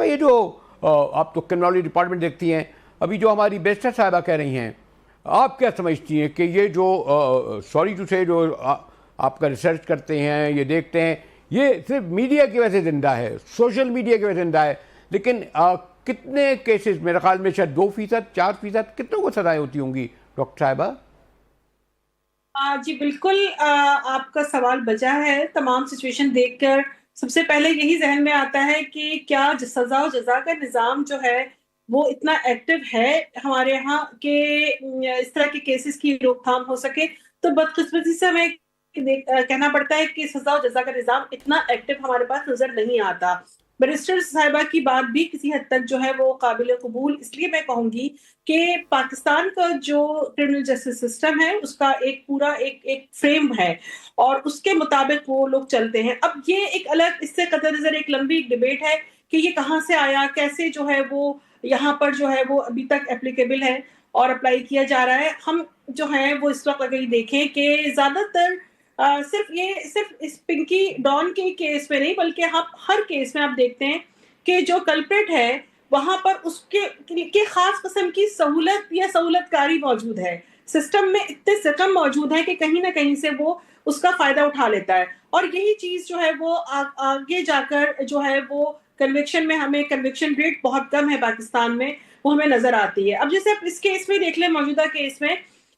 صاحبہ یہ جو آپ تو کرمنالوجی ڈپارٹمنٹ دیکھتی ہیں، ابھی جو ہماری بیرسٹر صاحبہ کہہ رہی ہیں، آپ کیا سمجھتی ہیں کہ یہ جو سوری ٹو سے جو آپ کا ریسرچ کرتے ہیں، یہ دیکھتے ہیں، یہ صرف میڈیا کی وجہ سے زندہ ہے، سوشل میڈیا کی وجہ سے زندہ ہے، لیکن کتنے کیسز، میرے خیال میں شاید 2%، 4%، کتنوں کو سزائیں ہوتی ہوں گی ڈاکٹر صاحبہ؟ جی بالکل، آپ کا سوال بجا ہے۔ تمام سچویشن دیکھ کر سب سے پہلے یہی ذہن میں آتا ہے کہ کیا سزا و جزا کا نظام جو ہے وہ اتنا ایکٹیو ہے ہمارے یہاں کہ اس طرح کے کیسز کی روک تھام ہو سکے۔ تو بدقسمتی سے ہمیں کہنا پڑتا ہے کہ سزا و جزا کا نظام اتنا ایکٹیو ہمارے پاس نظر نہیں آتا۔ بیرسٹر صاحبہ کی بات بھی کسی حد تک جو ہے وہ قابل قبول اس لیے میں کہوں گی کہ پاکستان کا جو کرمنل جسٹس سسٹم ہے اس کا ایک پورا ایک فریم ہے اور اس کے مطابق وہ لوگ چلتے ہیں۔ اب یہ ایک الگ، اس سے قطع نظر ایک لمبی ڈیبیٹ ہے کہ یہ کہاں سے آیا، کیسے جو ہے وہ یہاں پر جو ہے وہ ابھی تک اپلیکیبل ہے اور اپلائی کیا جا رہا ہے۔ ہم جو ہیں وہ اس وقت اگر یہ دیکھیں کہ زیادہ تر صرف اس پنکی ڈان کے کیس میں نہیں بلکہ ہر کیس میں آپ دیکھتے ہیں کہ جو کلپریٹ ہے وہاں پر اس کے خاص قسم کی سہولت یا سہولت کاری موجود ہے، سسٹم میں اتنے سکم موجود ہے کہ کہیں نہ کہیں سے وہ اس کا فائدہ اٹھا لیتا ہے، اور یہی چیز جو ہے وہ آگے جا کر جو ہے وہ کنوکشن میں، ہمیں کنوکشن ریٹ بہت کم ہے پاکستان میں، وہ ہمیں نظر آتی ہے۔ اب جیسے آپ اس کیس میں دیکھ لیں، موجودہ کیس میں،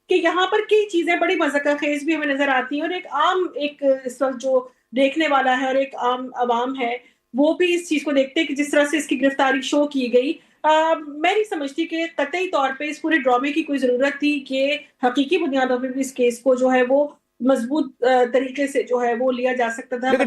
کہ یہاں پر کئی چیزیں بڑی مذاق خیز بھی ہمیں نظر آتی ہیں، اور ایک اس وقت جو دیکھنے والا ہے اور ایک عام عوام ہے وہ بھی اس چیز کو دیکھتے ہیں کہ جس طرح سے اس کی گرفتاری شو کی گئی، میں نہیں سمجھتی کہ قطعی طور پہ اس پورے ڈرامے کی کوئی ضرورت تھی، کہ حقیقی بنیادوں پہ بھی اس کیس کو جو ہے وہ مضبوط طریقے سے جو ہے وہ لیا جا سکتا تھا۔